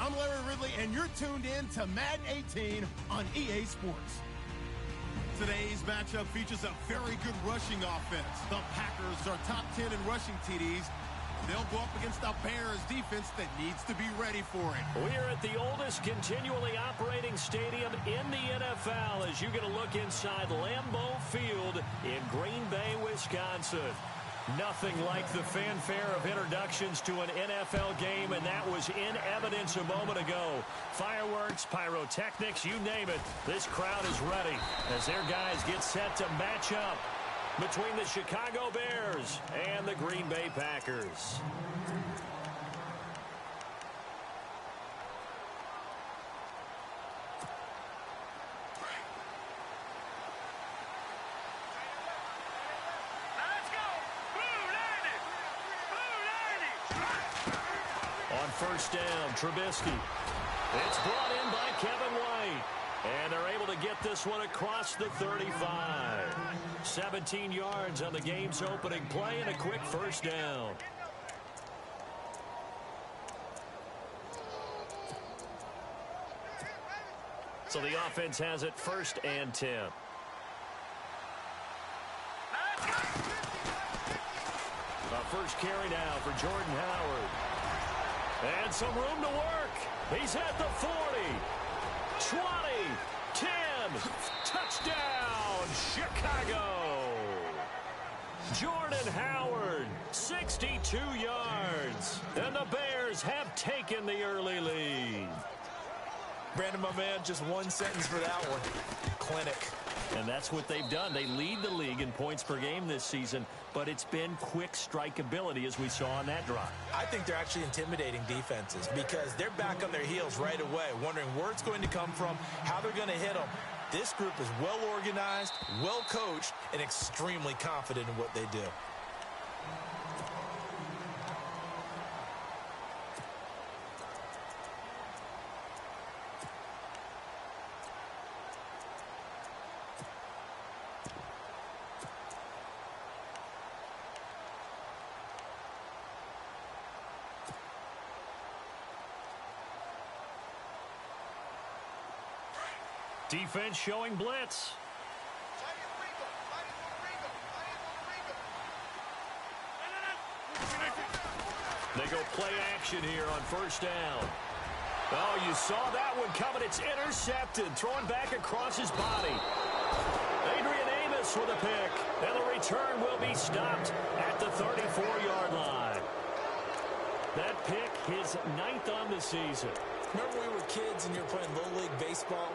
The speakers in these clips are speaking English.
I'm Larry Ridley, and you're tuned in to Madden 18 on EA Sports. Today's matchup features a very good rushing offense. The Packers are top 10 in rushing TDs. They'll go up against the Bears defense that needs to be ready for it. We're at the oldest continually operating stadium in the NFL as you get a look inside Lambeau Field in Green Bay, Wisconsin. Nothing like the fanfare of introductions to an NFL game, and that was in evidence a moment ago. Fireworks, pyrotechnics, you name it. This crowd is ready as their guys get set to match up between the Chicago Bears and the Green Bay Packers. On first down, Trubisky. It's brought in by Kevin White. And they're able to get this one across the 35. 17 yards on the game's opening play and a quick first down. So the offense has it first and 10. A first carry now for Jordan Howard. And some room to work. He's at the 40. 20, 10, touchdown, Chicago. Jordan Howard, 62 yards. And the Bears have taken the early lead. Brandon, my man, just one sentence for that one. Clinic. And that's what they've done. They lead the league in points per game this season, but it's been quick strikeability as we saw on that drive. I think they're actually intimidating defenses because they're back on their heels right away, wondering where it's going to come from, how they're going to hit them. This group is well organized, well coached, and extremely confident in what they do. Defense showing blitz. They go play action here on first down. Oh, you saw that one coming. It's intercepted. Thrown back across his body. Adrian Amos with a pick. And the return will be stopped at the 34-yard line. That pick, his 9th on the season. Remember we were kids and you were playing Little League Baseball?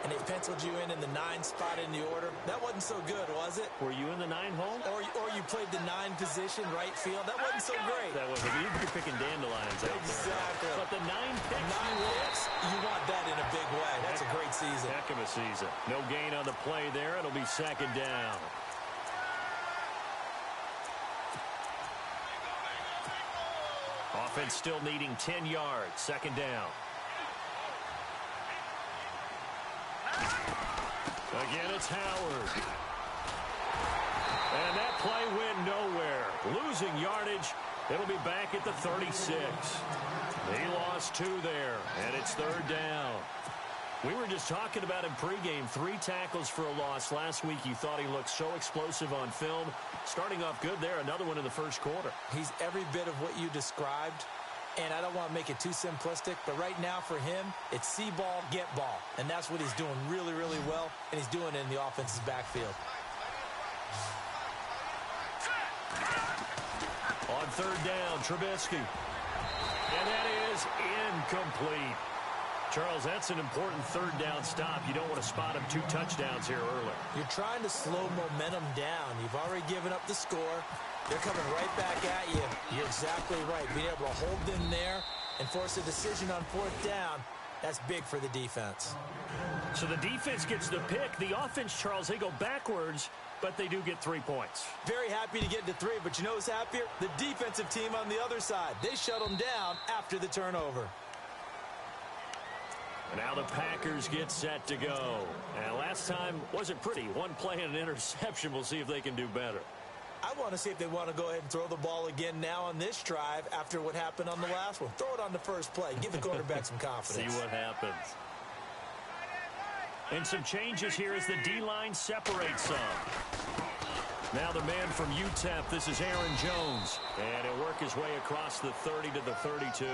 And they penciled you in the 9 spot in the order. That wasn't so good, was it? Were you in the 9 hole? Or you played the 9 position, right field. That wasn't so great. That wasn't. You're picking dandelions out exactly. there. But the 9 picks. 9 picks, you want that in a big way. That's a great season. Heck of a season. No gain on the play there. It'll be second down. Offense still needing 10 yards. Second down. Again, it's Howard. And that play went nowhere. Losing yardage. It'll be back at the 36. He lost 2 there, and it's third down. We were just talking about him pregame. 3 tackles for a loss. Last week, you thought he looked so explosive on film. Starting off good there. Another one in the first quarter. He's every bit of what you described. And I don't want to make it too simplistic, but right now for him, it's see ball, get ball. And that's what he's doing really, really well, and he's doing it in the offense's backfield. On third down, Trubisky. And that is incomplete. Charles, that's an important third down stop. You don't want to spot him 2 touchdowns here early. You're trying to slow momentum down. You've already given up the score. They're coming right back at you. You're exactly right. Being able to hold them there and force a decision on 4th down, that's big for the defense. So the defense gets the pick. The offense, Charles, they go backwards, but they do get 3 points. Very happy to get to 3, but you know who's happier? The defensive team on the other side. They shut them down after the turnover. And now the Packers get set to go. And last time wasn't pretty. 1 play and an interception. We'll see if they can do better. I want to see if they want to go ahead and throw the ball again now on this drive after what happened on the last one. Throw it on the first play. Give the quarterback some confidence. See what happens. And some changes here as the D-line separates some. Now the man from UTEP, this is Aaron Jones. And he'll work his way across the 30 to the 32.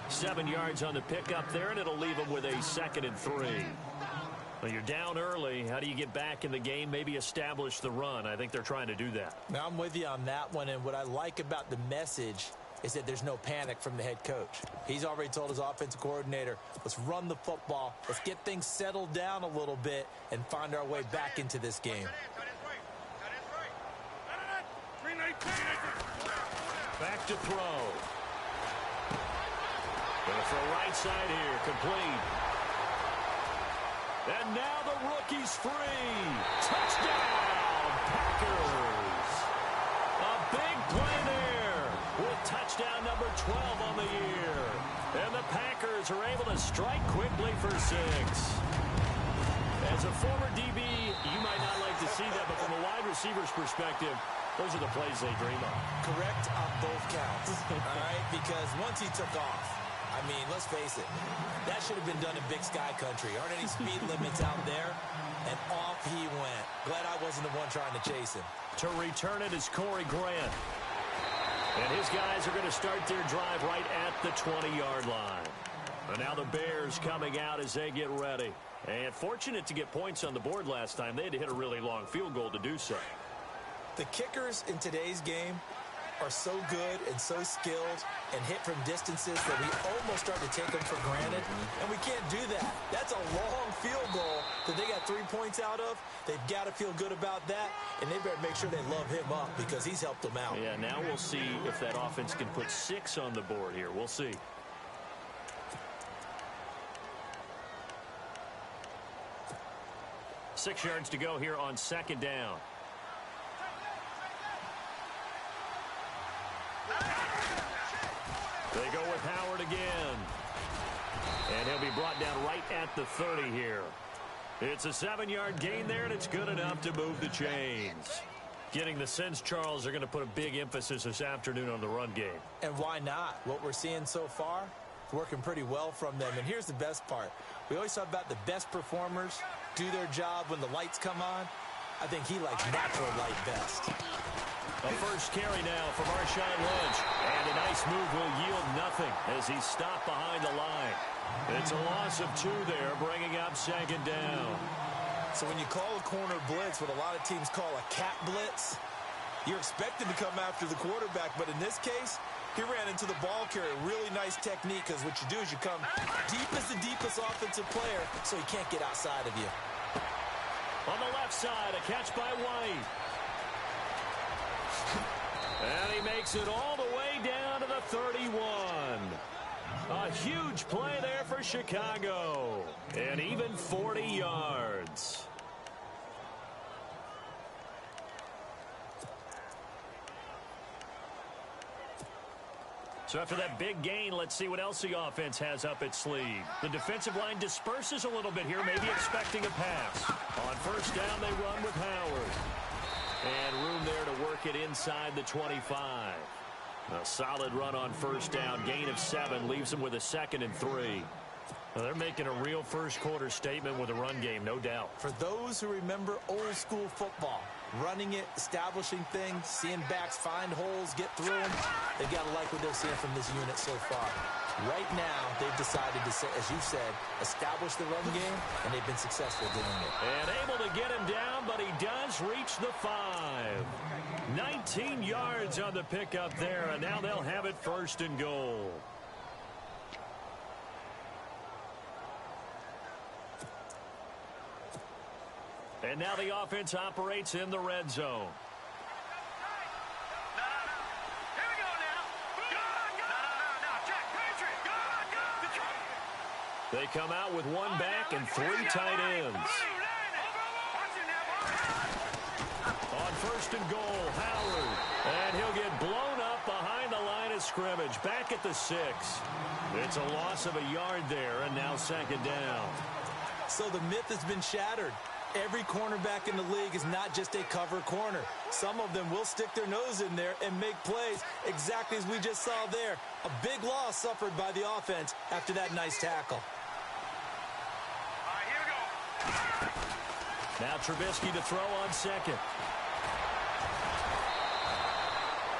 7 yards on the pickup there, and it'll leave him with a 2nd and 3. Well, you're down early. How do you get back in the game, maybe establish the run? I think they're trying to do that. Now, I'm with you on that one, and what I like about the message is that there's no panic from the head coach. He's already told his offensive coordinator, let's run the football, let's get things settled down a little bit and find our way back into this game. Back to throw. Gonna throw right side here, complete. And now the rookie's free. Touchdown, Packers. A big play there with touchdown number 12 on the year. And the Packers are able to strike quickly for 6. As a former DB, you might not like to see that, but from a wide receiver's perspective, those are the plays they dream of. Correct on both counts, all right? Because once he took off, I mean, let's face it, that should have been done in Big Sky Country. Aren't any speed limits out there? And off he went. Glad I wasn't the one trying to chase him. To return it is Corey Grant. And his guys are going to start their drive right at the 20-yard line. And now the Bears coming out as they get ready. And fortunate to get points on the board last time. They had to hit a really long field goal to do so. The kickers in today's game are so good and so skilled and hit from distances that we almost start to take them for granted. And we can't do that. That's a long field goal that they got 3 points out of. They've got to feel good about that, and they better make sure they love him up because he's helped them out. Yeah, now we'll see if that offense can put 6 on the board here. We'll see. Six yards to go here on 2nd down. They go with Howard again. And he'll be brought down right at the 30 here. It's a 7-yard gain there, and it's good enough to move the chains. Getting the sense, Charles, are going to put a big emphasis this afternoon on the run game. And why not? What we're seeing so far, working pretty well from them. And here's the best part. We always talk about the best performers do their job when the lights come on. I think he likes natural light best. A first carry now from Marshawn Lynch. And a nice move will yield nothing as he's stopped behind the line. It's a loss of 2 there, bringing up 2nd down. So when you call a corner blitz, what a lot of teams call a cat blitz, you're expected to come after the quarterback. But in this case, he ran into the ball carrier. Really nice technique, because what you do is you come deep as the deepest offensive player so he can't get outside of you. On the left side, a catch by White. And he makes it all the way down to the 31. A huge play there for Chicago. And even 40 yards. So after that big gain, let's see what else the offense has up its sleeve. The defensive line disperses a little bit here, maybe expecting a pass. On first down, they run with Howard. And room there to work it inside the 25. A solid run on first down. Gain of 7 leaves them with a 2nd and 3. Well, they're making a real first quarter statement with a run game, no doubt. For those who remember old school football, running it, establishing things, seeing backs find holes, get through them, they've got to like what they're seeing from this unit so far. Right now, they've decided to, as you said, establish the run game, and they've been successful doing it. And able to get him down, but he does reach the 5. 19 yards on the pickup there, and now they'll have it 1st and goal. And now the offense operates in the red zone. They come out with 1 back and 3 tight ends. On 1st and goal, Howard. And he'll get blown up behind the line of scrimmage. Back at the 6. It's a loss of a yard there, and now 2nd down. So the myth has been shattered. Every cornerback in the league is not just a cover corner. Some of them will stick their nose in there and make plays exactly as we just saw there. A big loss suffered by the offense after that nice tackle. Now Trubisky to throw on second.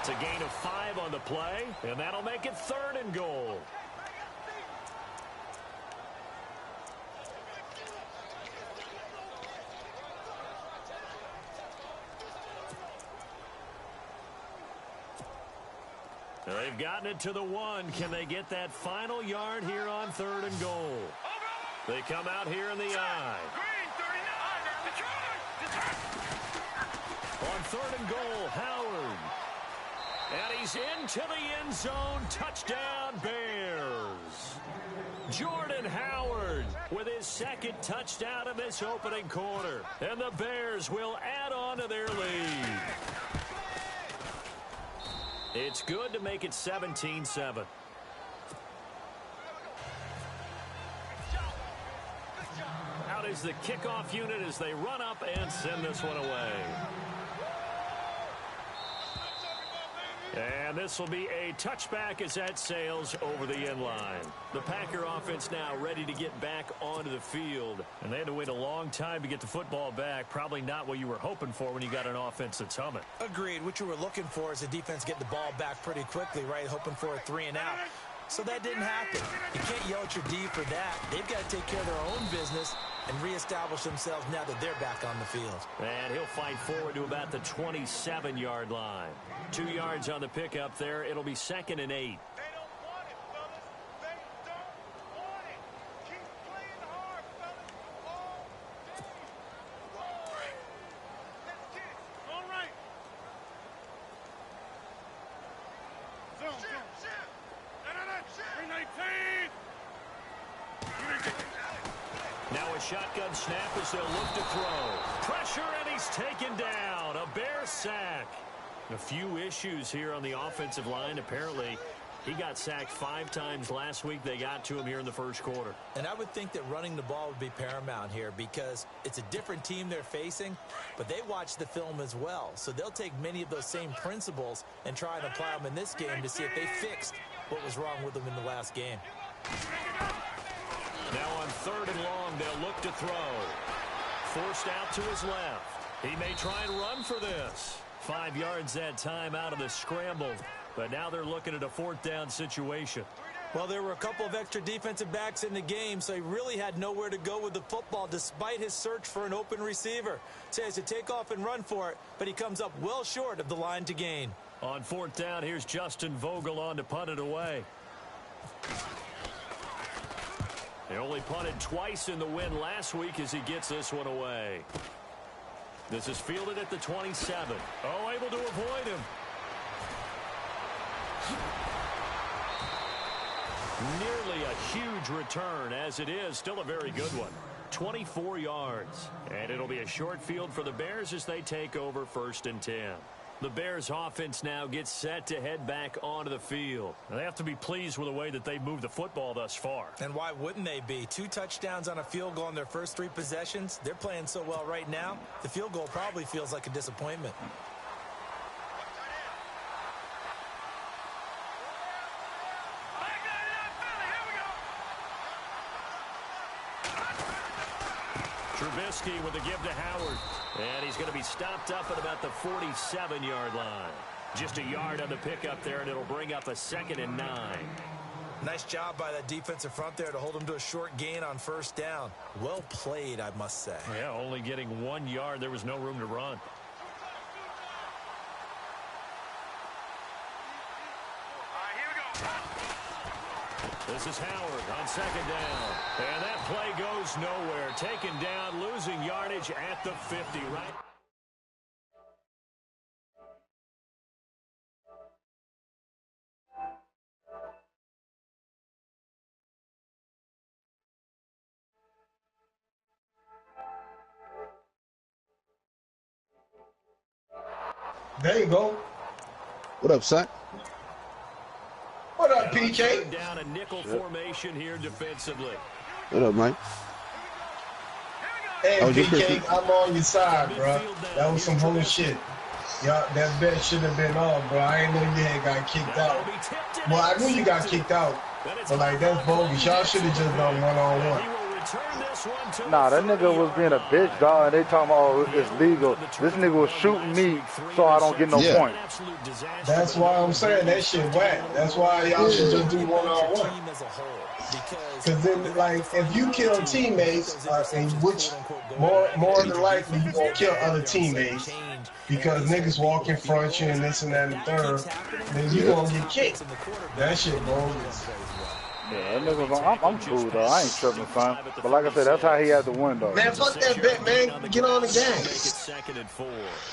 It's a gain of 5 on the play, and that'll make it 3rd and goal. They've gotten it to the 1. Can they get that final yard here on 3rd and goal? They come out here in the I. On 3rd and goal, Howard. And he's into the end zone. Touchdown, Bears. Jordan Howard with his 2nd touchdown of this opening quarter. And the Bears will add on to their lead. It's good to make it 17-7. Out is the kickoff unit as they run up and send this one away. And this will be a touchback as that sails over the end line. The Packer offense now ready to get back onto the field. And they had to wait a long time to get the football back. Probably not what you were hoping for when you got an offense that's humming. Agreed. What you were looking for is the defense get the ball back pretty quickly, right? Hoping for a 3 and out. So that didn't happen. You can't yell at your D for that. They've got to take care of their own business and reestablish themselves now that they're back on the field. And he'll fight forward to about the 27-yard line. 2 yards on the pickup there. It'll be 2nd and 8. Now a shotgun snap as they'll look to throw. Pressure, and he's taken down. A Bear sack. A few issues here on the offensive line. Apparently, he got sacked 5 times last week. They got to him here in the first quarter. And I would think that running the ball would be paramount here because it's a different team they're facing, but they watch the film as well. So they'll take many of those same principles and try and apply them in this game to see if they fixed what was wrong with them in the last game. Now on 3rd and long, they'll look to throw. Forced out to his left. He may try and run for this. 5 yards that time out of the scramble. But now they're looking at a 4th down situation. Well, there were a couple of extra defensive backs in the game, so he really had nowhere to go with the football despite his search for an open receiver. So he has to take off and run for it, but he comes up well short of the line to gain. On 4th down, here's Justin Vogel on to punt it away. They only punted twice in the win last week as he gets this one away. This is fielded at the 27. Oh, able to avoid him. Nearly a huge return, as it is still a very good one. 24 yards. And it'll be a short field for the Bears as they take over 1st and 10. The Bears offense now gets set to head back onto the field. They have to be pleased with the way that they've moved the football thus far. And why wouldn't they be? 2 touchdowns on a field goal in their first 3 possessions. They're playing so well right now, the field goal probably feels like a disappointment. Trubisky with a give to Howard. And he's going to be stopped up at about the 47-yard line. Just a yard on the pickup there, and it'll bring up a 2nd and 9. Nice job by that defensive front there to hold him to a short gain on 1st down. Well played, I must say. Yeah, only getting 1 yard. There was no room to run. This is Howard on 2nd down. And that play goes nowhere. Taken down, losing yardage at the 50, right? There you go. What up, son? What up, PK? Down a nickel formation here defensively. What up, Mike? Hey, was your BK, Christmas. I'm on your side, bro. That was some whole shit. Y'all, that bet should have been on, bro. I didn't know you had got kicked out. Well, I knew you got kicked out, but like that's bogus. Y'all should have just done one-on-one. Nah, that nigga was being a bitch, dog, and they talking about, oh, it's legal. This nigga was shooting me so I don't get no point. That's why I'm saying that shit whack. That's why y'all should just do one-on-one. Because then, like, if you kill teammates, in which more than likely you gonna kill other teammates because niggas walk in front you and this and that and the third, then you gonna get kicked. That shit bogus. Yeah, that nigga was on. I'm cool though. I ain't tripping, son. But like I said, that's how he had to win though. Man, fuck that bet, man. Get on the game.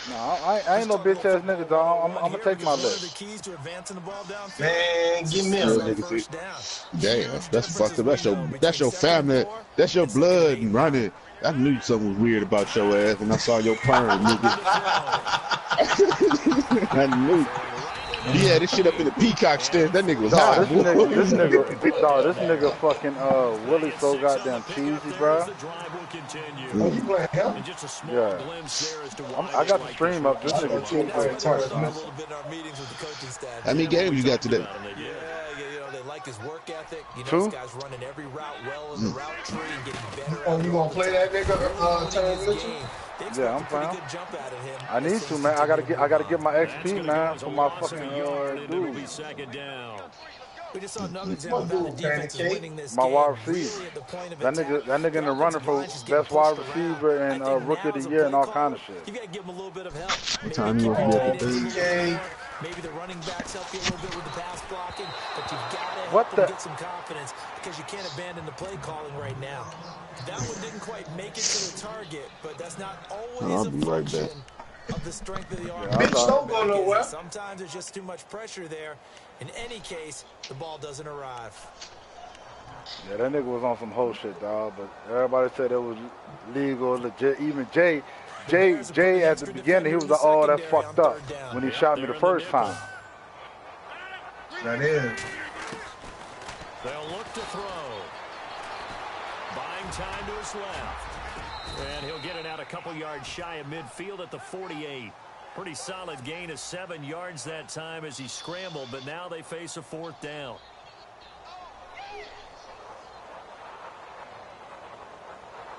No, I ain't no bitch ass nigga, dog. I'm gonna take my list. Man, give me a nigga. Damn, that's fucked up. That's your family. That's your blood running. I knew something was weird about your ass when I saw your perm, nigga. I knew. Yeah, this shit up in the peacock stairs. That nigga was high. This nigga fucking Willie so goddamn cheesy, bro. Oh, you playing him? Yeah. I got the stream up. This nigga cheesy. How many games you got today? Like his work ethic, you know, 2. this guy's running every route well in the route tree and getting better. Oh, you gonna play that nigga, Terrence Mitchell? Yeah, I'm playing. I need to, man. I gotta get my XP, man, for my fucking dude. We just saw another example about the defense winning this my game. wide receiver. That nigga in the running for best wide receiver and rookie of the year and all kind of shit. You gotta give him a little bit of help. What time you want to BK. Maybe the running backs help you a little bit with the pass blocking, but you've got to What help them get some confidence because you can't abandon the play calling right now. That one didn't quite make it to the target, but that's not always a function of the strength of the arm. Bitch, don't go nowhere. Sometimes there's just too much pressure there. In any case, the ball doesn't arrive. Yeah, that nigga was on some whole shit, dog. But everybody said it was legal, legit. Even Jay at the beginning, he was like, oh, that's fucked up when he shot me the first time. That is. They'll look to throw. Buying time to his left. And he'll get it out a couple yards shy of midfield at the 48. Pretty solid gain of 7 yards that time as he scrambled, but now they face a 4th down.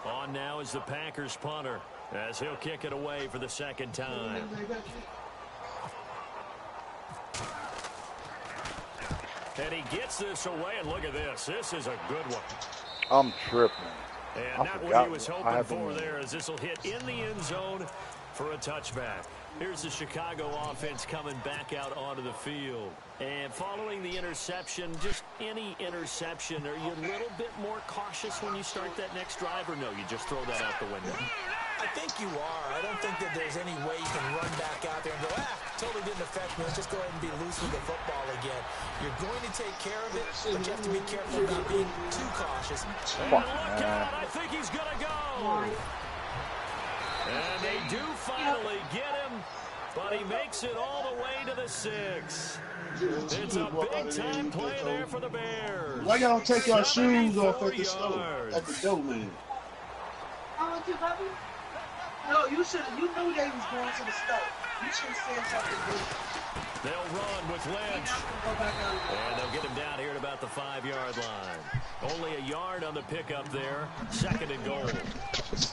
On now is the Packers punter as he'll kick it away for the 2nd time. And he gets this away, and look at this. This is a good one. I'm tripping. And not what he was hoping for there, as this will hit in the end zone for a touchback. Here's the Chicago offense coming back out onto the field. And following the interception, just any interception, are you a little bit more cautious when you start that next drive, or no, you just throw that out the window? I think you are. I don't think that there's any way you can run back out there and go, totally didn't affect me. Let's just go ahead and be loose with the football again. You're going to take care of it, but you have to be careful about being too cautious. And look out, I think he's going to go. And they do finally get him, but he makes it all the way to the 6. It's a big-time play there for the Bears. Why y'all don't take your shoes off at the store, at the door, man? No, you should. You knew they was going to the store. You should have said something good. They'll run with Lynch. And they'll get him down here at about the 5-yard line. Only a yard on the pickup there. 2nd and goal.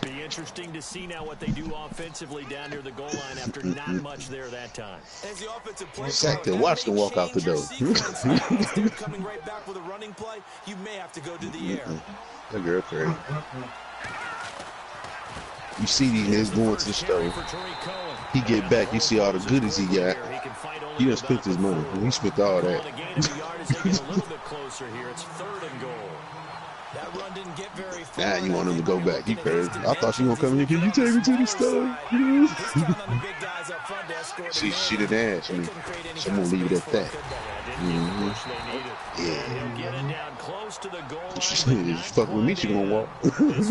Be interesting to see now what they do offensively down near the goal line after not much there that time. As the offensive play watch them walk out the door. Instead of coming right back with a running play, you may have to go to the air. That girl crazy. You see these niggas going to the store. He get back, you see all the goodies he got. He done spent his money. He spent all that. Now you want him to go back. You crazy. I thought you gonna come here. Can you take me to the store? She done asked me. So I'm gonna leave it at that. Yeah. She said, if you fuck with me, she gonna walk.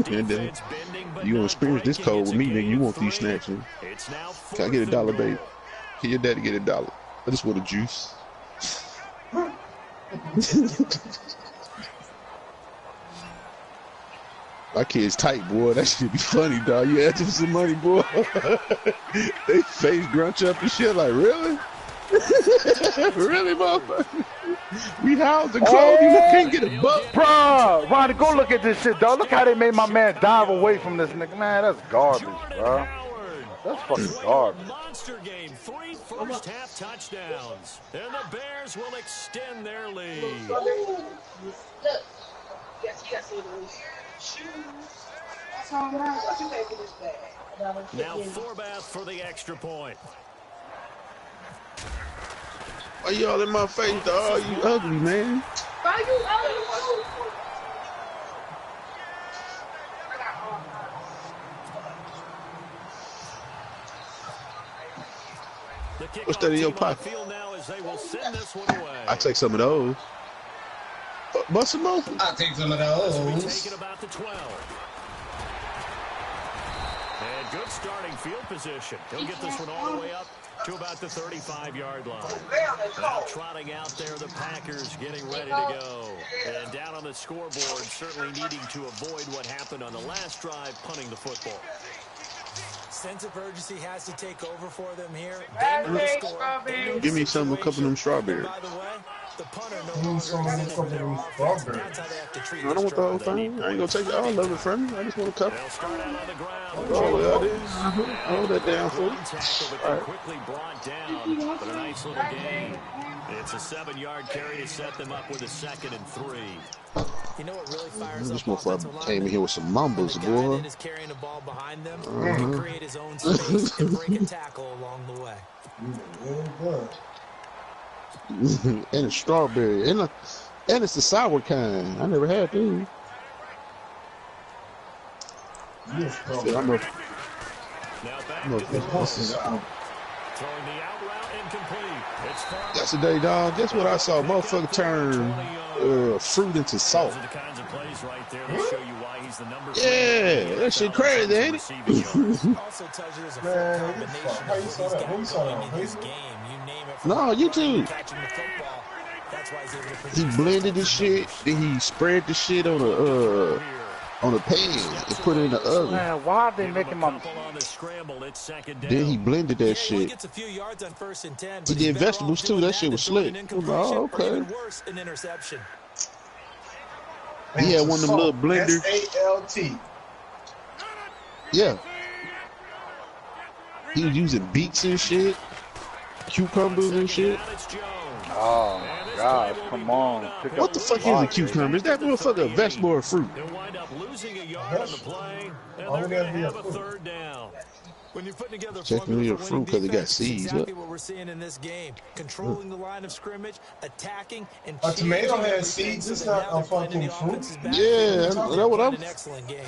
And then you gonna experience this cold with me, nigga. You want these snacks, man. Can I get $1, baby? Can your daddy get $1? I just want a juice. My kid's tight, boy. That should be funny, dog. You ask him some money, boy. They face grunch up and shit. Like, really? Really, motherfucker? We housed and clothed him. I can't get a buck. Bruh, Ronnie, go look at this shit, dog. Look how they made my man dive away from this nigga. Man, that's garbage, bro. That's fucking garbage. Monster game, 3 first-half touchdowns. And the Bears will extend their lead. Now Forbath for the extra point. Why y'all in my face, dog? You ugly, man. Why you ugly? What's that in your pocket? I take some of those. Bust them open. I take some of those. About the 12. And good starting field position. He'll get this one all the way up to about the 35-yard line. Now trotting out there, the Packers getting ready to go. And down on the scoreboard, certainly needing to avoid what happened on the last drive, punting the football. Sense of urgency has to take over for them here. Give me some, a couple of them strawberries. By the way, the punter no I longer don't want the whole thing. I ain't gonna take all of it from you. I just want a couple. They'll start out on the ground. Oh, yeah, it is. Hold that down for you. Tackle, but quickly brought down. But a nice little gain. It's a 7-yard carry to set them up with a 2nd and 3. You know what really fires This up motherfucker came in here with some mumbles, the boy. guy that is carrying the ball behind them can create his own space and break a tackle along the way. And a strawberry. And it's the sour kind. I never had these. Now back to the throwing the out route incomplete. It's yesterday, dog. Guess what I saw? Motherfucker turn fruit into salt. Those are the kinds of plays right there that show you why he's the number 3. Yeah, that shit crazy, ain't it? Also tells you there's a full combination of what he's got going in his game. You name it. No, YouTube. Catching the football. That's why he's able to He blended this shit, then he spread the shit on a pan and put it in the oven. Man, why are they making my... Then he blended that shit. He did vegetables too. That shit was slick. Oh, okay. He had one of them little blenders. SALT. Yeah. He was using beets and shit, cucumbers and shit. Oh, my God. Come on. What the fuck is a cucumber? Is that motherfucker a vegetable or a fruit? They'll wind up losing a yard on the play, and they're going to have a 3rd down. When you're putting together technically a fruit because it got seeds. Exactly what we're seeing in this game. Controlling the line of scrimmage, attacking, and a tomato has seeds. It's not a fucking fruit. Yeah, that's what I'm. An excellent game.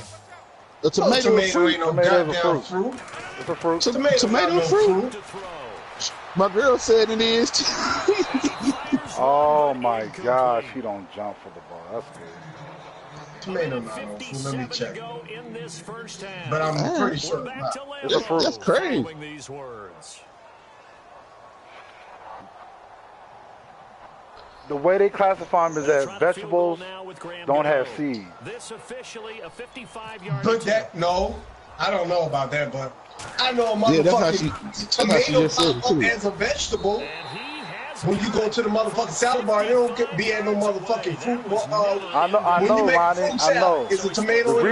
A tomato ain't no goddamn fruit. It's a fruit. Tomato fruit. My girl said it is. Oh my gosh, he don't jump for the ball. That's good. Tomato not no fruit. Let me check. But I'm pretty sure it's not. It's a fruit. That's crazy. The way they classify them is that vegetables don't have seeds. This officially a 55-yard. But that no, I don't know about that, but I know a Yeah, that's how motherfucking tomato pop up as a vegetable. When you go to the motherfucking salad bar, they don't be at no motherfucking fruit. I know, Ronnie. I know. Is a tomato the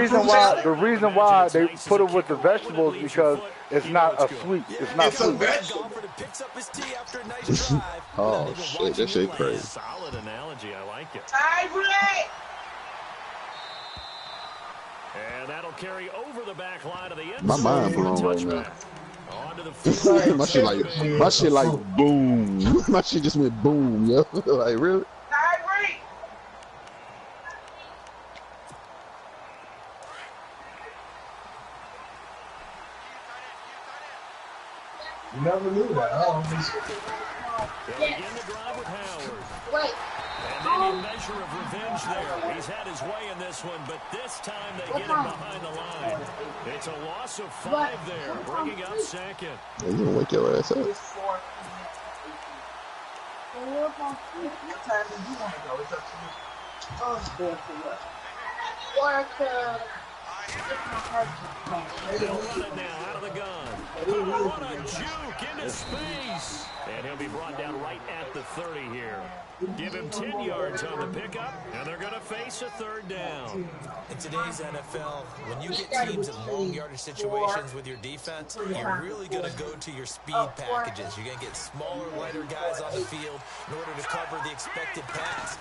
reason why they put it with the vegetables because it's not a sweet. It's not sweet. A vegetable. Oh shit, that shit crazy. Solid analogy. I like it. And that'll carry over the back line of the end. My mind blown right now. my shit like boom. My shit just went boom, yo. Like really? You never knew that. They'll begin the drive with Howard. Wait. And maybe a measure of revenge there. He's had his way in this one, but this time they get him behind the line. It's a loss of 5 there, bringing up 2nd. Yeah, you gonna wake your ass up. What time do you want to go? It's up to you. Oh, it's good for what? They'll run it now out of the gun. Oh, what a juke into space. And he'll be brought down right at the 30 here. Give him 10 yards on the pickup, and they're going to face a third down. In today's NFL, when you get teams in long yardage situations with your defense, you're really going to go to your speed packages. You're going to get smaller, lighter guys on the field in order to cover the expected pass.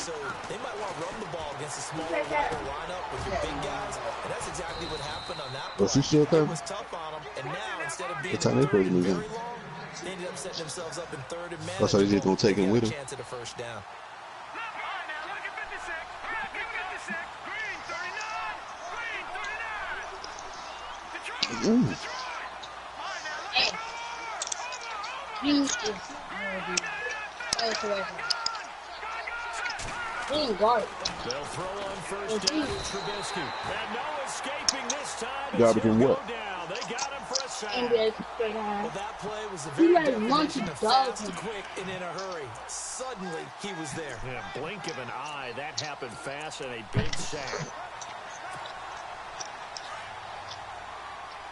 So they might want to run the ball against a smaller, lighter lineup with your big guys, and that's exactly what happened on that play. It was tough on them, and now instead of being very long, they ended up setting themselves up in third and man. That's how they're just going to take him with him. Chance at a first down. Ooh. They'll throw on first down to Trubisky. And no escaping this time. Garbage and what? They got him for a sack. Well, that play was the very definition of fast, quick, and in a hurry. Suddenly, he was there. Yeah, blink of an eye. That happened fast and a big sack.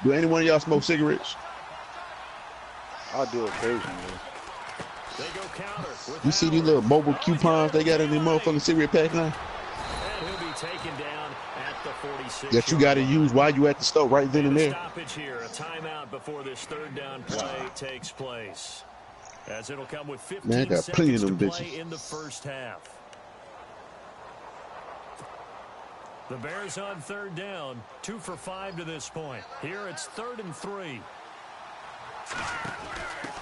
Do any one of y'all smoke cigarettes? I'll do occasionally. They go counter. You see these little mobile coupons they got in their motherfucking cigarette pack now? And he'll be taken down at the 46. That you got to use while you at the store right then and there. Stoppage here. A timeout before this third down play takes place. As it'll come with 15 got plenty of seconds them to bitches play in the first half. The Bears on third down, 2 for 5 to this point. Here it's 3rd and 3.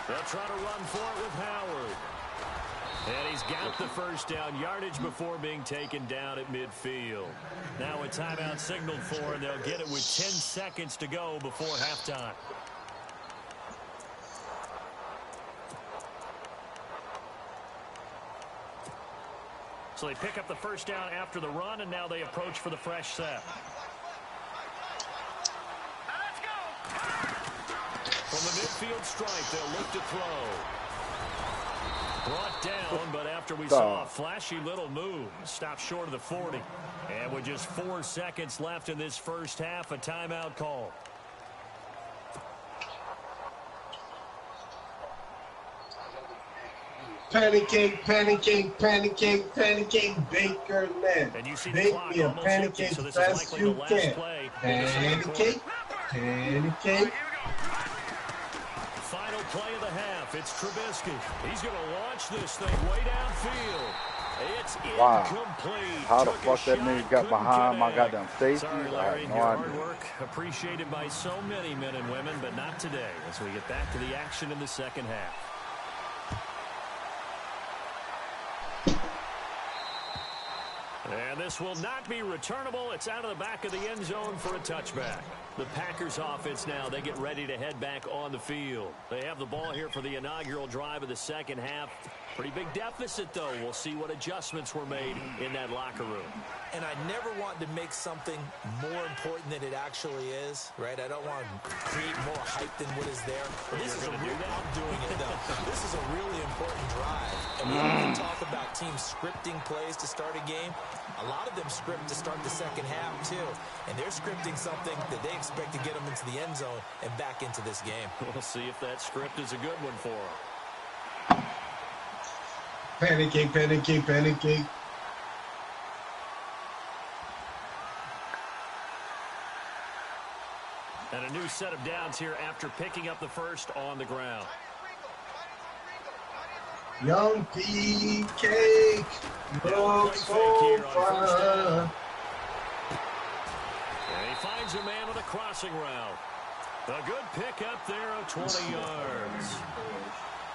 They'll try to run for it with Howard. And he's got the first down yardage before being taken down at midfield. Now a timeout signaled for, and they'll get it with 10 seconds to go before halftime. So they pick up the first down after the run, and now they approach for the fresh set. From the midfield stripe, they'll look to throw. Brought down, but after we saw a flashy little move, stopped short of the 40. And with just 4 seconds left in this first half, a timeout call. Pancake, pancake, pancake, pancake, baker man. Bake me a pancake as fast as you can. Pancake, pancake. Final play of the half. It's Trubisky. He's going to launch this thing way downfield. It's incomplete. How the fuck that nigga got behind my goddamn safety? Sorry, Larry. Your hard work appreciated by so many men and women, but not today as we get back to the action in the second half. And this will not be returnable. It's out of the back of the end zone for a touchback. The Packers offense now, they get ready to head back on the field. They have the ball here for the inaugural drive of the second half. Pretty big deficit, though. We'll see what adjustments were made in that locker room. And I never want to make something more important than it actually is, right? I don't want to create more hype than what is there. But this is I'm doing it, though. This is a really important drive. And we often talk about teams scripting plays to start a game. A lot of them script to start the second half, too. And they're scripting something that they expect to get them into the end zone and back into this game. We'll see if that script is a good one for them. Pancake, pancake, pancake. And a new set of downs here after picking up the first on the ground. Young pea cake looks so fine. And he finds a man with a crossing route. A good pick up there of 20 yards.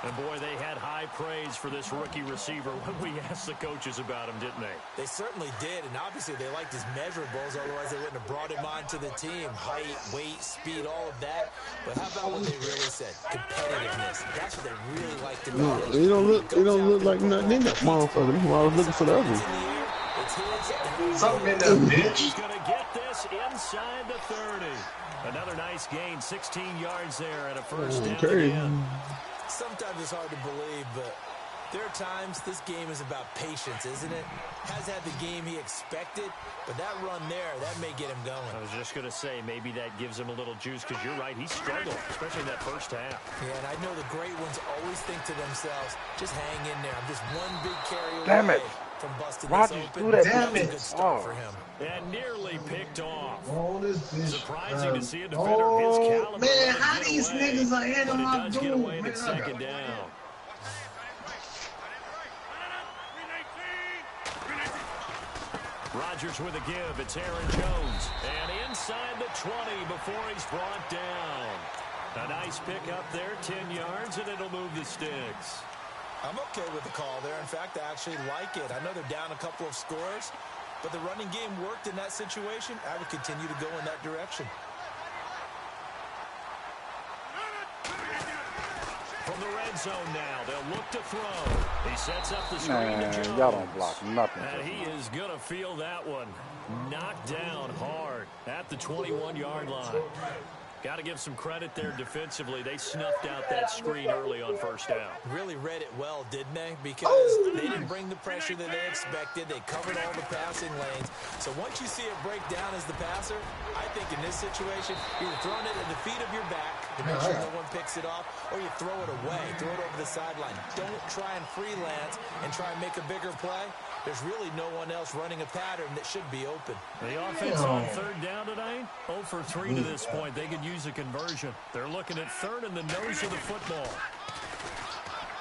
And, boy, they had high praise for this rookie receiver when we asked the coaches about him, didn't they? They certainly did, and obviously they liked his measurables. Otherwise, they wouldn't have brought him onto the team. Height, weight, speed, all of that. But how about what they really said? Competitiveness. That's what they really liked about him. It don't look like nothing in that motherfucker. That's why I was looking for the other. Something in that bitch. He's going to get this inside the 30. Another nice gain, 16 yards there at a first down again. Sometimes it's hard to believe, but There are times this game is about patience, isn't it? Has had the game he expected, but that run there, that may get him going. I was just going to say, maybe that gives him a little juice, because you're right, he struggled, especially in that first half. Yeah, and I know the great ones always think to themselves, just hang in there. I'm just one big carry away. Damn it. From busting Rogers, this open. do that. Damn it. Good start for him. And nearly picked off. Oh, this bitch. Surprising to see a defender his caliber. Man, how these niggas are handling my dude, get away man? at second down. Rodgers with a give. It's Aaron Jones. And inside the 20 before he's brought down. A nice pickup there, 10 yards, and it'll move the sticks. I'm okay with the call there. In fact, I actually like it. I know they're down a couple of scores, but the running game worked in that situation. I would continue to go in that direction. From the red zone now, they'll look to throw. He sets up the screen to Jones. Y'all don't block nothing. And he is going to feel that one. Knocked down hard at the 21-yard line. Got to give some credit there defensively. They snuffed out that screen early on first down. Really read it well, didn't they? Because they didn't bring the pressure that they expected. They covered all the passing lanes. So once you see it break down as the passer, I think in this situation, you're throwing it at the feet of your back to make sure no one picks it off, or you throw it away, throw it over the sideline. Don't try and freelance and try and make a bigger play. There's really no one else running a pattern that should be open. The offense on third down tonight, 0 for 3 to this point. They could use a conversion. They're looking at third in the nose of the football.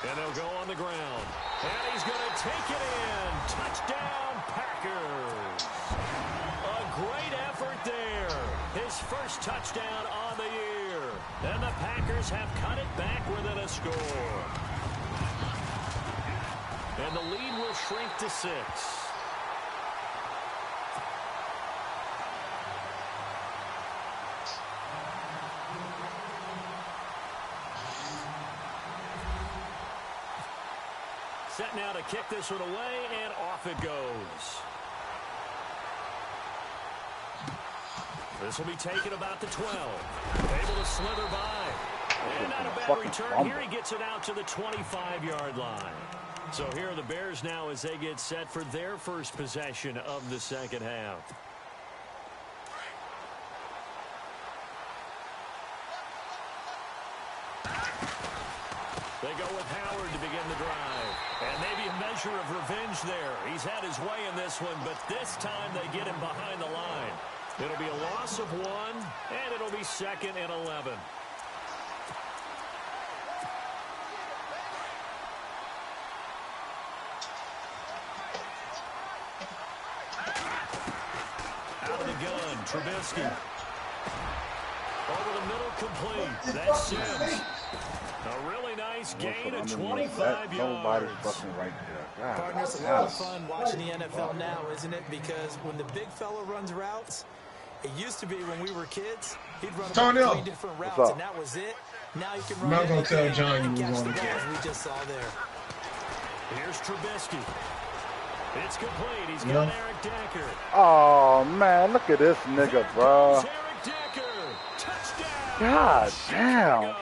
And they'll go on the ground. And he's going to take it in. Touchdown, Packers. A great effort there. His first touchdown on the year. And the Packers have cut it back within a score. And the lead will shrink to 6. Set now to kick this one away, and off it goes. This will be taken about the 12. Able to slither by. And not a bad return. Here he gets it out to the 25-yard line. So here are the Bears now as they get set for their first possession of the second half. They go with Howard to begin the drive. And maybe a measure of revenge there. He's had his way in this one, but this time they get him behind the line. It'll be a loss of 1, and it'll be 2nd and 11. Out of the gun, Trubisky. Over the middle, complete. That's Sims. A really nice gain of 25 yards. Nobody's fucking right there. Partner, it's a lot of fun watching the NFL now, isn't it? Because when the big fella runs routes, it used to be when we were kids, he'd run about 3 different routes, and that was it. Now you can run. I'm not gonna tell John you was on the balls we just saw there. Here's Trubisky. It's complete. He's got Eric Decker. Oh, man, look at this nigga, bro. Eric Decker. Touchdown. God damn.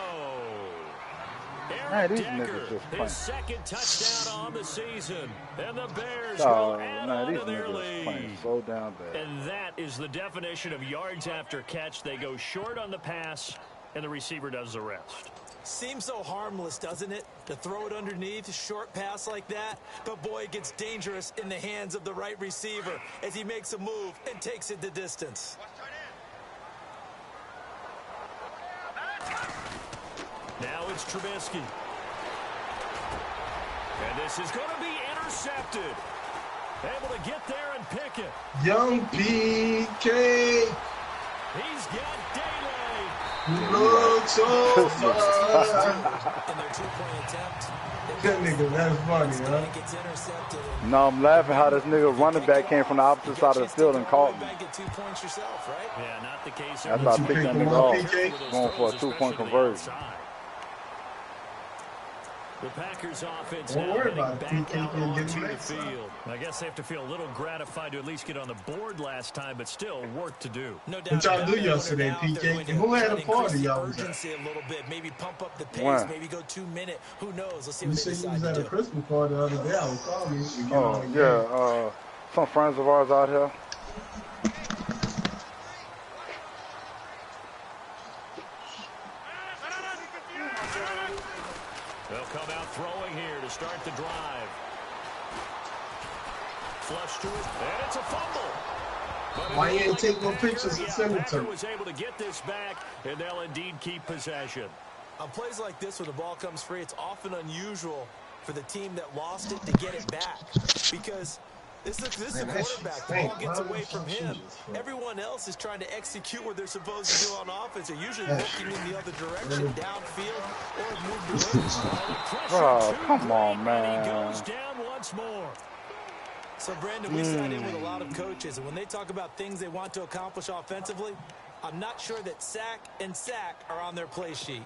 Man, these niggas just playing. His second touchdown on the season. And the Bears Oh, will add man, on these to their niggas lead. playing so down bad. And that is the definition of yards after catch. They go short on the pass, and the receiver does the rest. Seems so harmless, doesn't it? To throw it underneath, a short pass like that. But, boy, it gets dangerous in the hands of the right receiver as he makes a move and takes it the distance. Now it's Trubisky. And this is going to be intercepted. Able to get there and pick it. Young PK. He's got daylight. Looks so fun. In their two-point attempt. That nigga, that's funny, huh? Gets intercepted. No, I'm laughing how this nigga running back came from the opposite side of the field and caught me. Get 2 points yourself, right? Yeah, not the case. That's why I picked that nigga off. Going for a 2-point conversion. The Packers offense Don't now worry heading about it. back out Can't get onto him the next time. field. I guess they have to feel a little gratified to at least get on the board last time, but still work to do. No doubt. What y'all do yesterday, PK? Who had a party y'all was at? Urgency a little bit, maybe pump up the pace, maybe go 2 minute. Who knows? Let's see what they decide to do. You said you was at a Christmas party the other day. I was calling you. Oh yeah, some friends of ours out here. They'll come out throwing here to start the drive. Flush to it, and it's a fumble. But why you ain't take no pictures and send it to me? Was able to get this back, and they'll indeed keep possession. On plays like this where the ball comes free, it's often unusual for the team that lost it to get it back. Because this is a quarterback. The ball gets away from him. Everyone else is trying to execute what they're supposed to do on offense. They're usually looking in the other direction, downfield, or move the ball. Oh, come on, man. He goes down once more. So, Brandon, we sat in with a lot of coaches, and when they talk about things they want to accomplish offensively, I'm not sure that sack and sack are on their play sheet.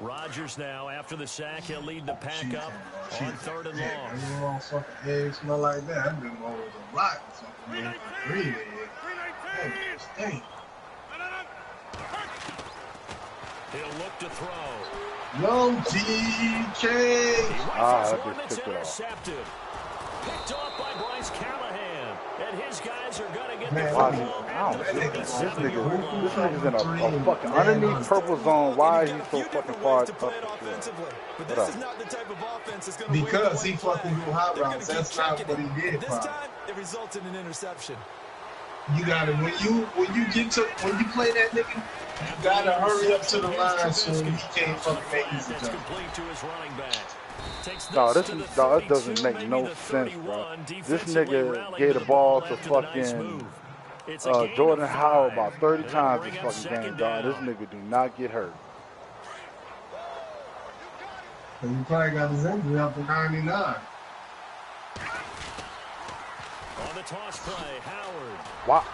Rodgers now, after the sack, he'll lead the pack up on 3rd and long. I don't fucking eggs smell like that. I've been over the rock or something. Man. Green egg. He'll look to throw. Young TK. One that's intercepted. Picked off by Bryce Callahan. And his guys are going to get the football at the 37-yard line. This nigga's in a fucking underneath purple zone. Why is he so fucking far up the field? But this is not the type of offense that's going to because he fucking do hot routes. That's not what he did. This time, it results in an interception. You gotta when you play that nigga, you gotta hurry up to the line so he can't fucking make his jump. No, that doesn't make no sense, bro. This nigga gave the ball to fucking Jordan Howard about 30 times this fucking game, dog. This nigga do not get hurt. He probably got his injury up to 99. On the toss play, Howard. Wow.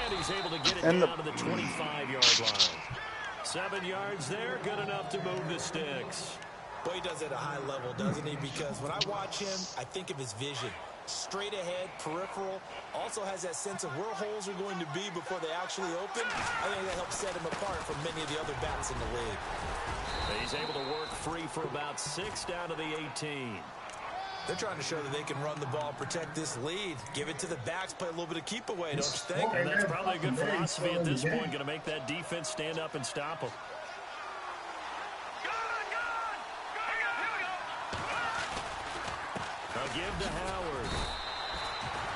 And he's able to get it down to the 25-yard line. 7 yards there, good enough to move the sticks. Boy, he does it at a high level, doesn't he? Because when I watch him, I think of his vision. Straight ahead, peripheral, also has that sense of where holes are going to be before they actually open. I think that helps set him apart from many of the other backs in the league. He's able to work free for about 6 down to the 18. They're trying to show that they can run the ball, protect this lead, give it to the backs, play a little bit of keep away, don't you think? And that's probably a good philosophy at this point, going to make that defense stand up and stop them. A give to Howard.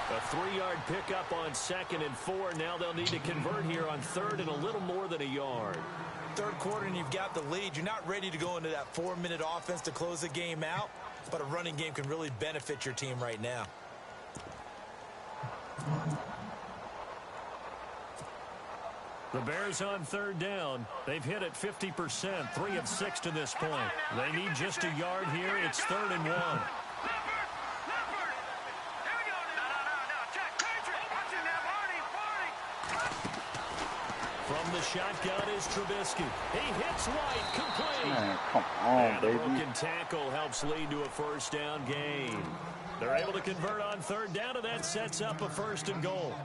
A 3-yard pickup on 2nd and 4. Now they'll need to convert here on 3rd and a little more than a yard. Third quarter and you've got the lead. You're not ready to go into that 4-minute offense to close the game out, but a running game can really benefit your team right now. The Bears on 3rd down. They've hit it 50%, 3 of 6 to this point. They need just a yard here. It's 3rd and 1. From the shotgun is Trubisky. He hits White, complete. Man, come on, baby. And a broken tackle helps lead to a 1st down gain. They're able to convert on 3rd down, and that sets up a 1st and goal.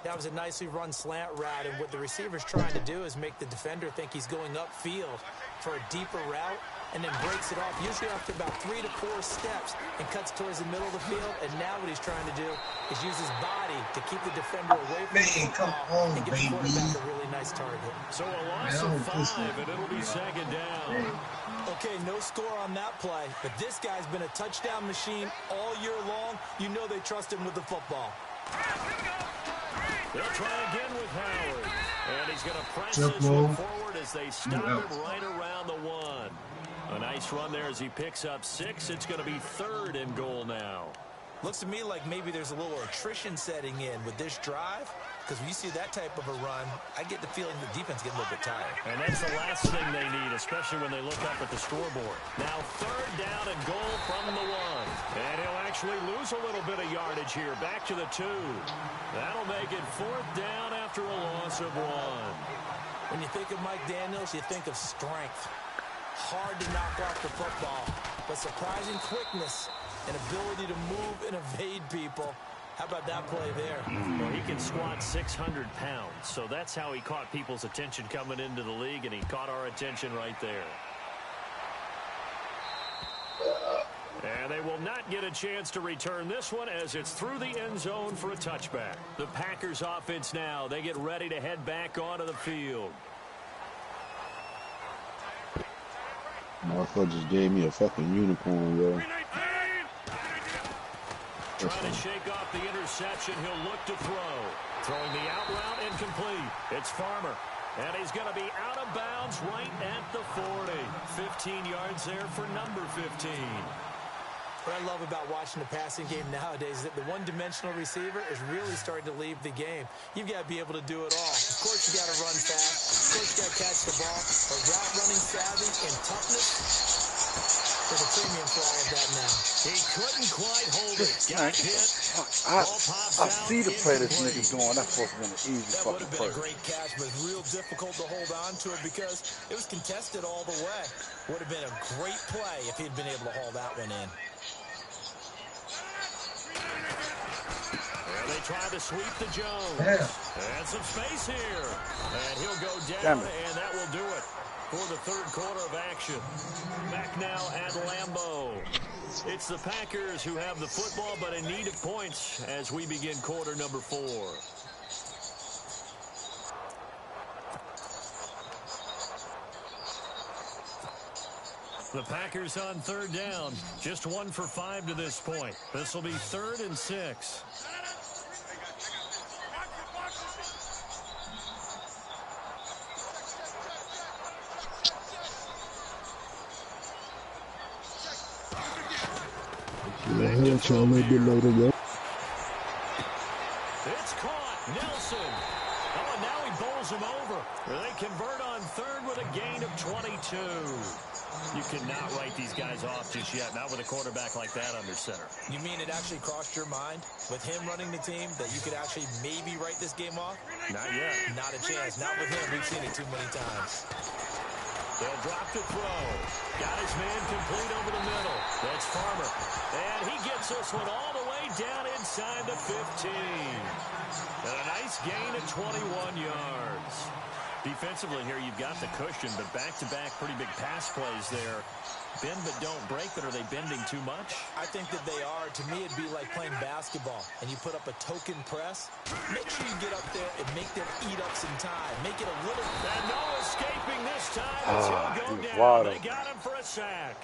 That was a nicely run slant route, and what the receiver's trying to do is make the defender think he's going upfield for a deeper route, and then breaks it off, usually after about 3 to 4 steps, and cuts towards the middle of the field. And now what he's trying to do is use his body to keep the defender away from the football and give the quarterback a really nice target. So a loss of 5, and it'll be 2nd down. Okay, no score on that play, but this guy's been a touchdown machine all year long. You know they trust him with the football. They'll try again with Howard. And he's going to press this one forward as they stop him right around the 1. A nice run there as he picks up 6. It's going to be 3rd and goal now. Looks to me like maybe there's a little attrition setting in with this drive, because when you see that type of a run, I get the feeling the defense gets a little bit tired. And that's the last thing they need, especially when they look up at the scoreboard. Now 3rd down and goal from the 1. And he'll actually lose a little bit of yardage here. Back to the 2. That'll make it 4th down after a loss of 1. When you think of Mike Daniels, you think of strength. hard to knock off the football, but surprising quickness and ability to move and evade people. How about that play there? Well, he can squat 600 pounds, so that's how he caught people's attention coming into the league, and he caught our attention right there. And they will not get a chance to return this one as it's through the end zone for a touchback. The Packers offense now, they get ready to head back onto the field. Motherfucker just gave me a fucking unicorn, yo. Trying to shake off the interception. He'll look to throw. Throwing the out route incomplete. It's Farmer. And he's going to be out of bounds right at the 40. 15 yards there for number 15. What I love about watching the passing game nowadays is that the one-dimensional receiver is really starting to leave the game. You've got to be able to do it all. Of course, you got to run fast. Of course, you got to catch the ball. But route running savvy and toughness, there's a premium for all of that now. He couldn't quite hold it. Got hit. I see the play this nigga's doing. That's supposed to be an easy That would fucking have been play. a great catch, but it's real difficult to hold on to it because it was contested all the way. Would have been a great play if he'd been able to haul that one in. They try to sweep to Jones. And some space here. And he'll go down, and that will do it for the third quarter of action. Back now at Lambeau. It's the Packers who have the football, but in need of points as we begin quarter number 4. The Packers on third down. Just 1 for 5 to this point. This will be 3rd and 6. It's a little bit later, yo. It's caught. Nelson. Oh, and now he bowls him over. They convert on 3rd with a gain of 22. You cannot write these guys off just yet, not with a quarterback like that under center. You mean it actually crossed your mind with him running the team that you could actually maybe write this game off? Not yet. Not a chance. Not with him. We've seen it too many times. They'll drop to throw. Got his man complete over the middle. That's Farmer. And he gets this one all the way down inside the 15. And a nice gain of 21 yards. Defensively here, you've got the cushion, but back-to-back pretty big pass plays there. Bend but don't break, but are they bending too much? I think that they are. To me, it'd be like playing basketball, and you put up a token press. Make sure you get up there and make them eat up some time. Make it a little... And no escaping this time as he'll go down. Wild. They got him for a sack.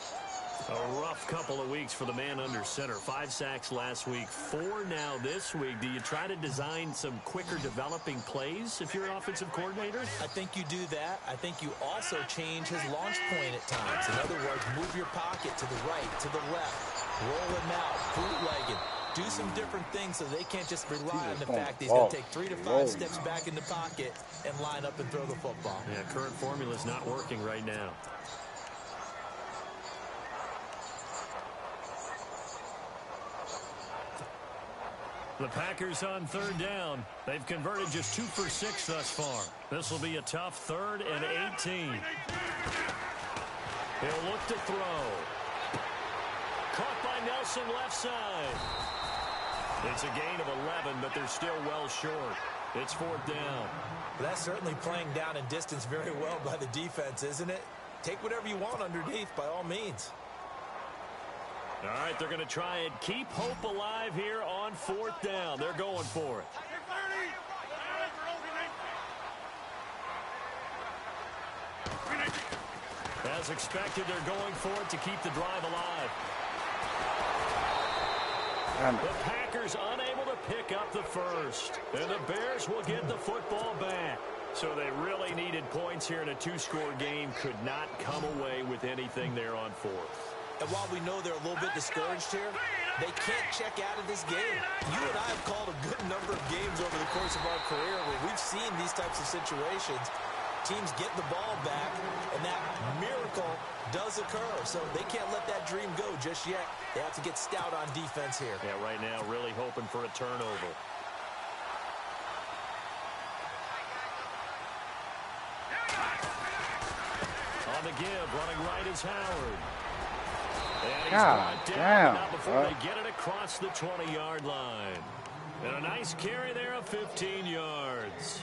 A rough couple of weeks for the man under center. 5 sacks last week, 4 now this week. Do you try to design some quicker developing plays if you're an offensive coordinator? I think you do that. I think you also change his launch point at times. In other words, move your pocket to the right, to the left. Roll him out, bootlegging. Do some different things so they can't just rely on the fact that he's going to take 3 to 5 steps back in the pocket and line up and throw the football. Yeah, current formula is not working right now. The Packers on third down. They've converted just 2 for 6 thus far. This will be a tough 3rd and 18. He'll look to throw. Caught by Nelson left side. It's a gain of 11, but they're still well short. It's 4th down. That's certainly playing down in distance very well by the defense, isn't it? Take whatever you want underneath by all means. All right, they're going to try and keep hope alive here on 4th down. They're going for it. As expected, they're going for it to keep the drive alive. The Packers unable to pick up the first. And the Bears will get the football back. So they really needed points here in a 2-score game. Could not come away with anything there on 4th. And while we know they're a little bit discouraged here, they can't check out of this game. You and I have called a good number of games over the course of our career where we've seen these types of situations. Teams get the ball back, and that miracle does occur. So they can't let that dream go just yet. They have to get stout on defense here. Yeah, right now really hoping for a turnover. On the give. Running right is Howard. And he's God brought down damn, now before they get it across the 20-yard line. And a nice carry there of 15 yards.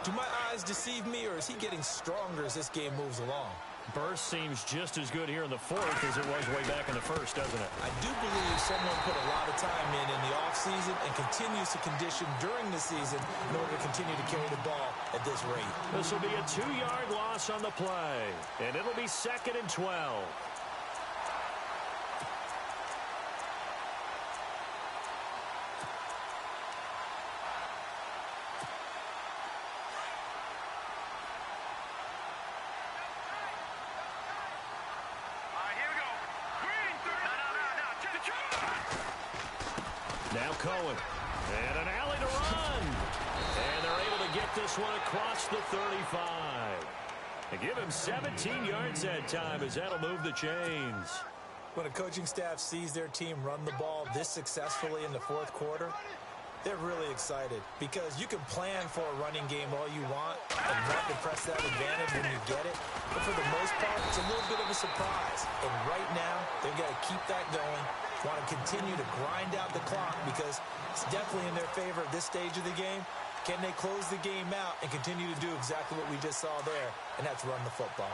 Do my eyes deceive me, or is he getting stronger as this game moves along? Burst seems just as good here in the fourth as it was way back in the first, doesn't it? I do believe someone put a lot of time in the offseason and continues to condition during the season in order to continue to carry the ball at this rate. This will be a 2-yard loss on the play, and it'll be 2nd and 12. Now Cohen, and an alley to run. And they're able to get this one across the 35. They give him 17 yards that time as that'll move the chains. When a coaching staff sees their team run the ball this successfully in the fourth quarter, they're really excited because you can plan for a running game all you want and want to press that advantage when you get it. But for the most part, it's a little bit of a surprise. And right now, they've got to keep that going, want to continue to grind out the clock because it's definitely in their favor at this stage of the game. Can they close the game out and continue to do exactly what we just saw there, and that's run the football.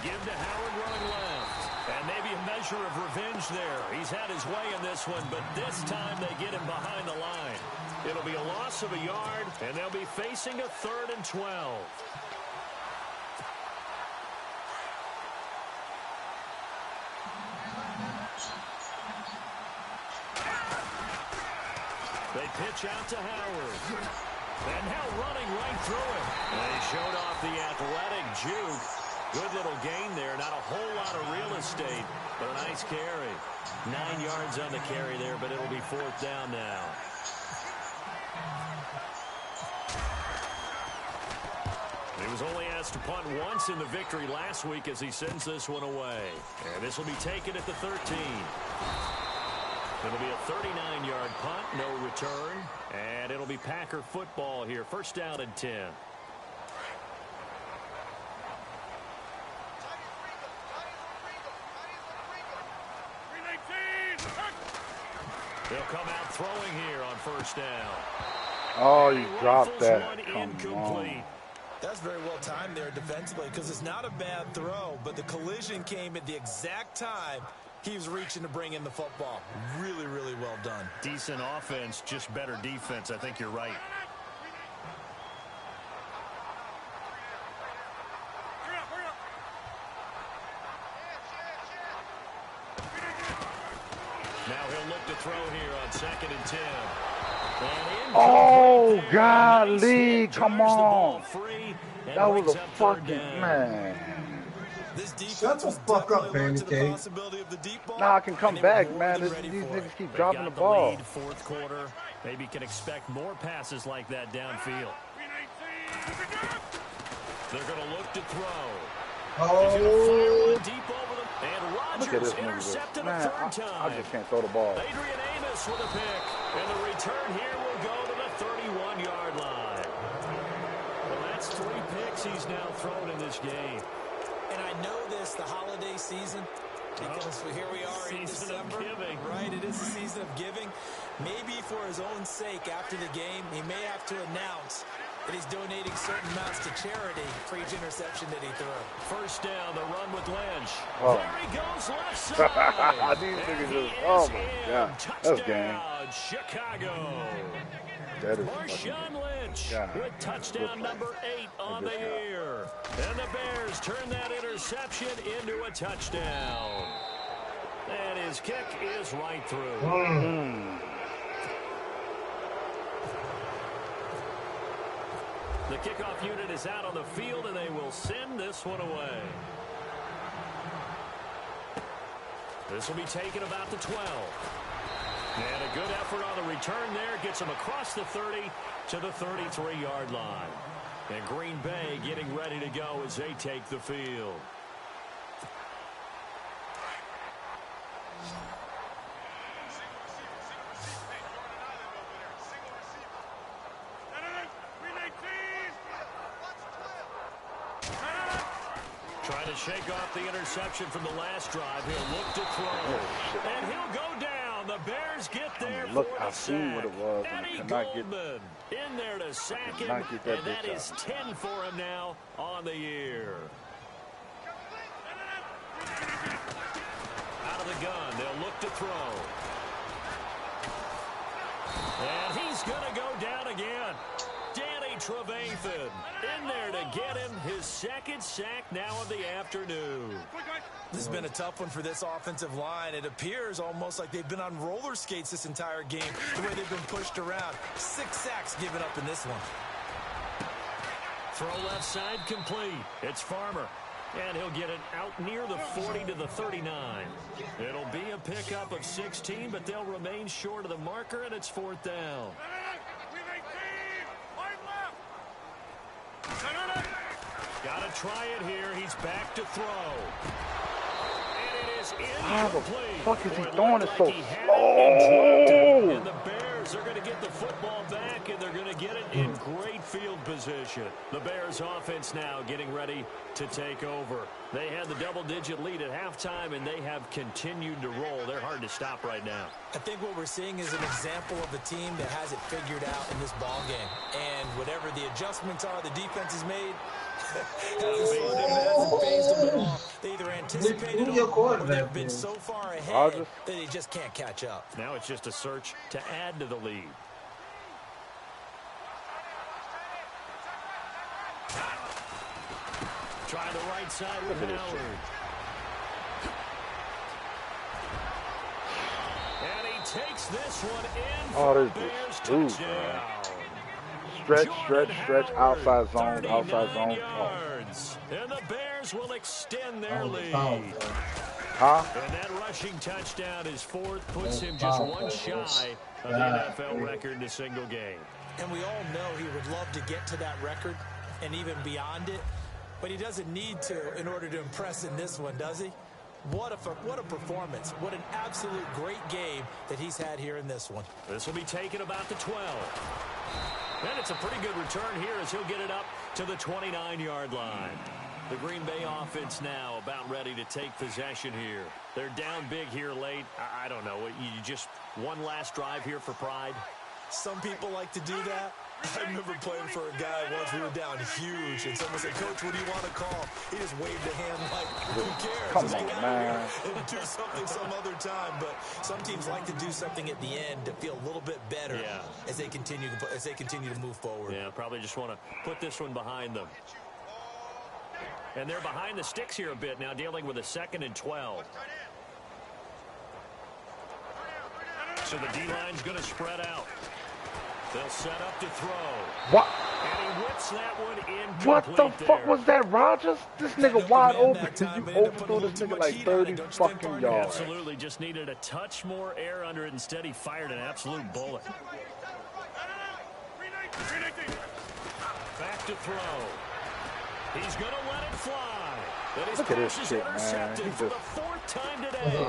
Again to Howard running left. And maybe a measure of revenge there. He's had his way in this one, but this time they get him behind the line. It'll be a loss of a yard, and they'll be facing a 3rd and 12. They pitch out to Howard. And now running right through it. They showed off the athletic juke. Good little gain there. Not a whole lot of real estate, but a nice carry. 9 yards on the carry there, but it'll be 4th down now. He was only asked to punt once in the victory last week as he sends this one away. And this will be taken at the 13. It'll be a 39-yard punt, no return. And it'll be Packer football here. 1st down and 10. They'll come out throwing here on 1st down. Oh, you dropped that. Come on. That's very well timed there defensively because it's not a bad throw, but the collision came at the exact time he was reaching to bring in the football. Really, really well done. Decent offense, just better defense. I think you're right. Now he'll look to throw here on 2nd and 10. Oh, golly, come on. That was a fucking, man. Shut the fuck up, Pancake. Nah, I can come back, man. These niggas keep dropping the ball. Lead, 4th quarter. Maybe can expect more passes like that downfield. They're going to look to throw. Oh. Deep over them. And Look at Rodgers this intercepted man, a 3rd time. I just can't throw the ball. Adrian Amos with a pick. And the return here will go to the 31-yard line. Well, that's 3 picks he's now thrown in this game. And I know this, the holiday season, because here we are in December, right? It is the season of giving. Maybe for his own sake, after the game, he may have to announce that he's donating certain amounts to charity for each interception that he threw. 1st down, the run with Lynch. Oh. There he goes, left side. These niggas just, oh my God. That's game. Chicago. That is Marshawn Lynch God. with touchdown number 8 on the year. And the Bears turn that interception into a touchdown. And his kick is right through. The kickoff unit is out on the field, and they will send this one away. This will be taken about the 12. And a good effort on the return there. Gets him across the 30 to the 33-yard line. And Green Bay getting ready to go as they take the field. Trying to shake off the interception from the last drive. He'll look to throw. And he'll go down. The Bears get there for the sack. What it was, Eddie Goldman in there to sack him. And that is 10 for him now on the year. Out of the gun. They'll look to throw. And he's going to go down again. Danny Trevathan in there to get him his second sack now of the afternoon. This has been a tough one for this offensive line. It appears almost like they've been on roller skates this entire game, the way they've been pushed around. 6 sacks given up in this one. Throw left side complete. It's Farmer. And he'll get it out near the 40 to the 39. It'll be a pickup of 16, but they'll remain short of the marker, and it's 4th down. Got to try it here. He's back to throw. And it is incomplete. How the fuck is he throwing it so slow? And the Bears are going to get the football back, and they're going to get it in great field position. The Bears offense now getting ready to take over. They had the double-digit lead at halftime, and they have continued to roll. They're hard to stop right now. I think what we're seeing is an example of a team that has it figured out in this ball game. And whatever the adjustments are the defense has made, hasn't phased them at all. They either anticipated it or they've been so far ahead that they just can't catch up. Now it's just a search to add to the lead. Try the right side with Howard. And he takes this one in for the Bears touchdown. Stretch, outside zone. And the Bears will extend their lead. Huh? And that rushing touchdown is 4th, puts him just one shy of the NFL record in a single game. And we all know he would love to get to that record and even beyond it, but he doesn't need to in order to impress in this one, does he? What a performance. What an absolute great game that he's had here in this one. This will be taken about the 12. And it's a pretty good return here as he'll get it up to the 29-yard line. The Green Bay offense now about ready to take possession here. They're down big here late. I don't know. You just one last drive here for pride? Some people like to do that. I remember playing for a guy once. We were down huge, and someone said, "Coach, what do you want to call?" He just waved a hand like, "Who cares? Come Let's on, get out man. here and do something some other time." But some teams like to do something at the end to feel a little bit better as they continue to move forward. Yeah, probably just want to put this one behind them. And they're behind the sticks here a bit now, dealing with a 2nd and 12. So the D-line's going to spread out. They'll set up to throw. What? And he whips that one in. What the fuck was that, Rodgers? This nigga wide open. Did you overthrow this nigga like 30 fucking yards? Absolutely. Just needed a touch more air under it. Instead, he fired an absolute bullet. Back to throw. He's going to let it fly. Look at this shit, man. He for the 4th time today.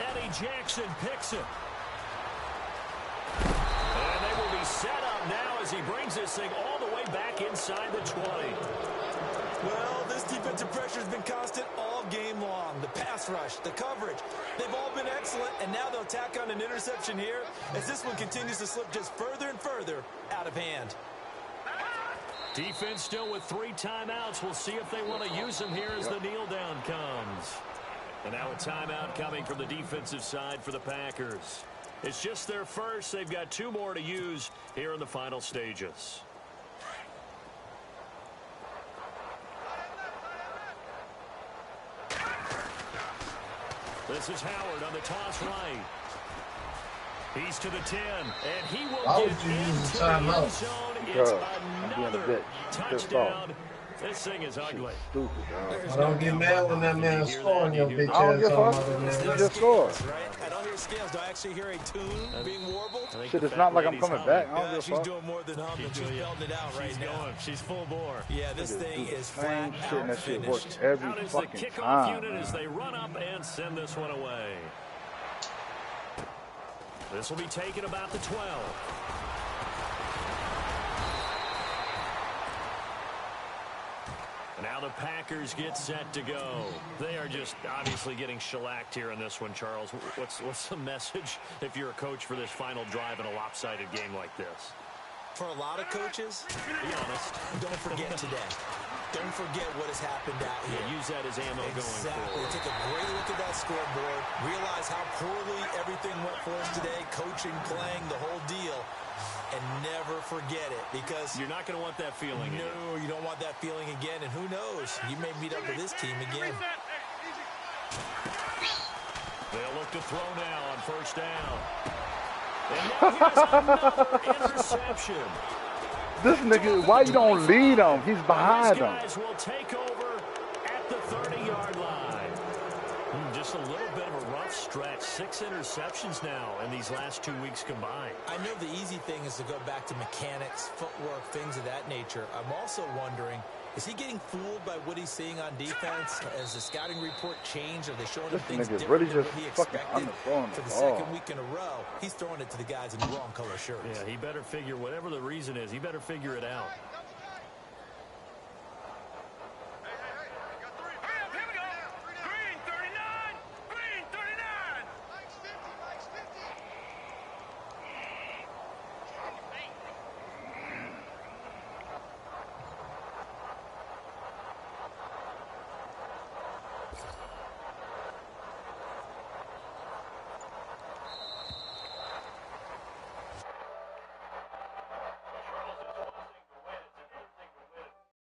Eddie Jackson picks it. And they will be set up now as he brings this thing all the way back inside the 20. Well, this defensive pressure has been constant all game long. The pass rush, the coverage, they've all been excellent, and now they'll tack on an interception here as this one continues to slip just further and further out of hand. Defense still with 3 timeouts. We'll see if they want to use them here as the kneel down comes. And now a timeout coming from the defensive side for the Packers. It's just their first. They've got 2 more to use here in the final stages. This is Howard on the toss right. He's to the 10, and he will get into the end zone. It's another touchdown. This thing is ugly. Stupid, dog. I don't get mad when that man scoring your bitch ass on. He just scored. I don't hear scales. Do I actually hear a tune being warbled? Shit, it's not like I'm coming back. I don't give a She's fuck. doing more than humming. She's belting it out right now. She's full bore. Yeah, this thing is flat Same shit, and that out shit finished. works every Out is the fucking kickoff time. unit as they run up and send this one away. This will be taken about the 12. Now the Packers get set to go. They are just obviously getting shellacked here in this one, Charles. What's the message if you're a coach for this final drive in a lopsided game like this? For a lot of coaches, be honest, don't forget today. Don't forget what has happened out here. Yeah, use that as ammo going forward. Take a great look at that scoreboard. Realize how poorly everything went for us today. Coaching, playing, the whole deal. And never forget it, because you're not going to want that feeling again. No, you don't want that feeling again. And who knows? You may meet up with this team again. They'll look to throw now on first down. And now here's another interception. This nigga, why you don't lead him? He's behind him. These guys will take over at the 30-yard line. Just a little bit of a rough stretch. 6 interceptions now in these last 2 weeks combined. I know the easy thing is to go back to mechanics, footwork, things of that nature. I'm also wondering, is he getting fooled by what he's seeing on defense? Has the scouting report changed? Are they showing him things different really than what he expected? For the second week in a row, he's throwing it to the guys in the wrong color shirts. Yeah, he better figure, whatever the reason is, he better figure it out.